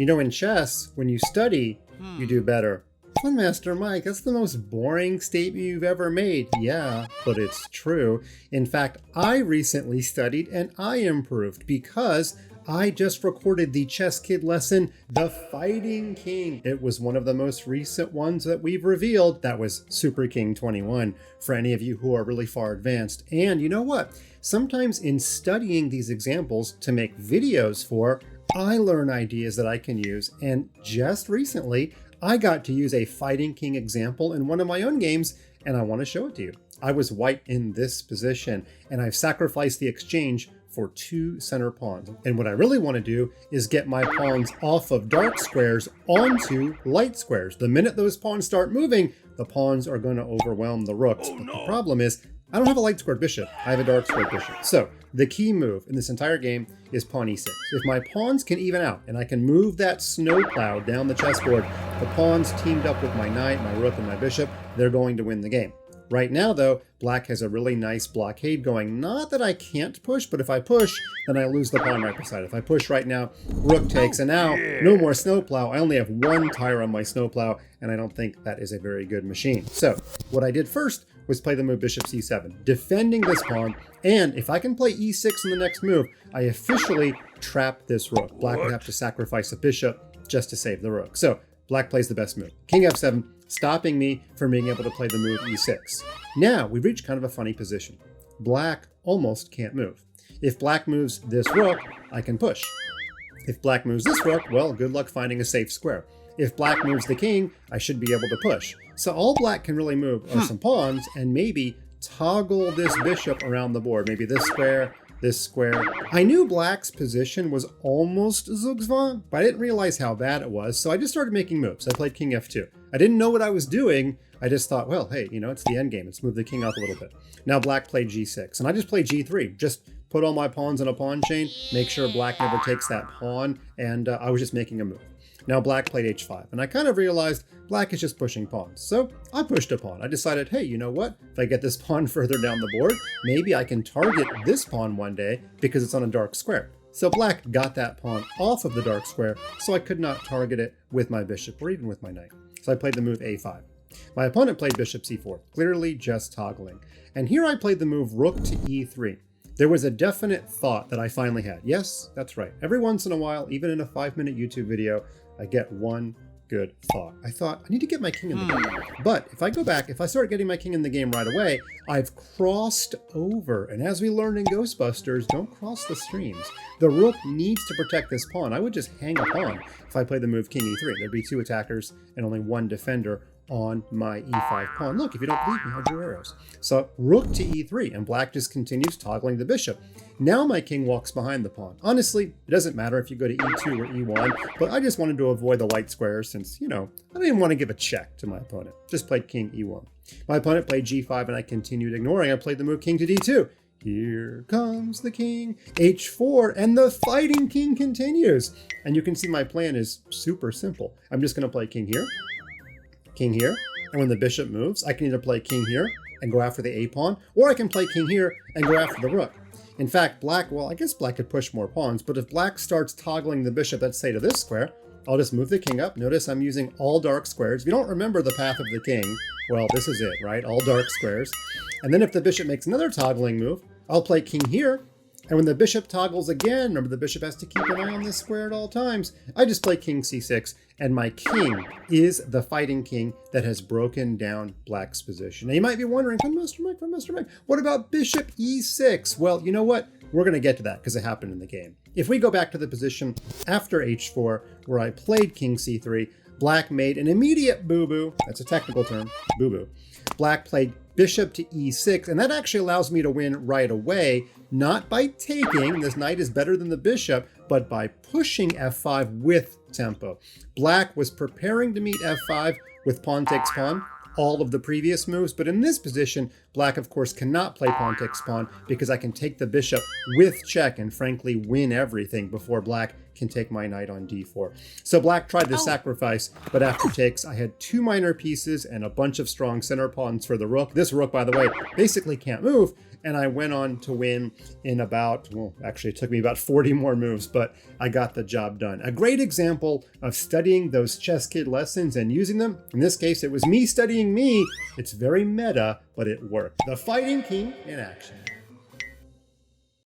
You know, in chess, when you study, you do better. Funmaster Mike, that's the most boring statement you've ever made. Yeah, but it's true. In fact, I recently studied and I improved because I just recorded the ChessKid lesson, The Fighting King. It was one of the most recent ones that we've revealed. That was Super King 21 for any of you who are really far advanced. And you know what? Sometimes in studying these examples to make videos for, I learn ideas that I can use. And just recently, I got to use a Fighting King example in one of my own games, and I want to show it to you. I was white in this position, and I've sacrificed the exchange for 2 center pawns. And what I really want to do is get my pawns off of dark squares onto light squares. The minute those pawns start moving, the pawns are going to overwhelm the rooks. But the problem is, I don't have a light squared bishop. I have a dark squared bishop. So the key move in this entire game is pawn e6. If my pawns can even out and I can move that snow cloud down the chessboard, the pawns teamed up with my knight, my rook, and my bishop, they're going to win the game. Right now, though, black has a really nice blockade going. Not that I can't push, but if I push, then I lose the pawn right beside it. If I push right now, rook takes, and now no more snowplow. I only have 1 tire on my snowplow, and I don't think that is a very good machine. So what I did first was play the move bishop c7, defending this pawn, and if I can play e6 in the next move, I officially trap this rook. Black would have to sacrifice a bishop just to save the rook. So black plays the best move. King f7, stopping me from being able to play the move e6. Now, we've reached kind of a funny position. Black almost can't move. If black moves this rook, I can push. If black moves this rook, well, good luck finding a safe square. If black moves the king, I should be able to push. So all black can really move are some pawns and maybe toggle this bishop around the board. Maybe this square, this square. I knew black's position was almost zugzwang, but I didn't realize how bad it was, so I just started making moves. I played king f2. I didn't know what I was doing. I just thought, well, hey, you know, it's the end game. Let's move the king up a little bit. Now black played g6, and I just played g3. Just put all my pawns in a pawn chain, make sure black never takes that pawn, and I was just making a move. Now black played h5, and I kind of realized black is just pushing pawns. So I pushed a pawn. I decided, hey, you know what? If I get this pawn further down the board, maybe I can target this pawn one day because it's on a dark square. So black got that pawn off of the dark square, so I could not target it with my bishop or even with my knight. So I played the move a5. My opponent played bishop c4, clearly just toggling. And here I played the move rook to e3. There was a definite thought that I finally had. Yes, that's right. Every once in a while, even in a 5-minute YouTube video, I get one good thought. I thought, I need to get my king in the game. But if I go back, if I start getting my king in the game right away, I've crossed over. And as we learned in Ghostbusters, don't cross the streams. The rook needs to protect this pawn. I would just hang a pawn if I play the move king e3. There'd be 2 attackers and only 1 defender on my e5 pawn. Look, if you don't believe me, I'll draw arrows. So rook to e3, and black just continues toggling the bishop. Now my king walks behind the pawn. Honestly, it doesn't matter if you go to e2 or e1, but I just wanted to avoid the light squares since, you know, I didn't want to give a check to my opponent. Just played king e1. My opponent played g5, and I continued ignoring. I played the move king to d2. Here comes the king, h4, and the fighting king continues. And you can see my plan is super simple. I'm just going to play king here, and when the bishop moves, I can either play king here and go after the a pawn, or I can play king here and go after the rook. In fact, black, well, I guess black could push more pawns, but if black starts toggling the bishop, let's say to this square, I'll just move the king up. Notice I'm using all dark squares. If you don't remember the path of the king, well, this is it, right? All dark squares. And then if the bishop makes another toggling move, I'll play king here. And when the bishop toggles again, remember the bishop has to keep an eye on this square at all times, I just play king c6, and my king is the fighting king that has broken down black's position. Now you might be wondering, FunMasterMike, what about bishop e6? Well, you know what? We're going to get to that because it happened in the game. If we go back to the position after h4, where I played king c3, black made an immediate boo-boo. That's a technical term, boo-boo. Black played bishop to e6, and that actually allows me to win right away, not by taking, this knight is better than the bishop, but by pushing f5 with tempo. Black was preparing to meet f5 with pawn takes pawn, all of the previous moves, but in this position, black of course cannot play pawn takes pawn because I can take the bishop with check and frankly win everything before black can take my knight on d4. So black tried to sacrifice, but after takes, I had 2 minor pieces and a bunch of strong center pawns for the rook. This rook, by the way, basically can't move, and I went on to win in about, well, actually it took me about 40 more moves, but I got the job done. A great example of studying those ChessKid lessons and using them. In this case, it was me studying me. It's very meta, but it worked. The Fighting King in action.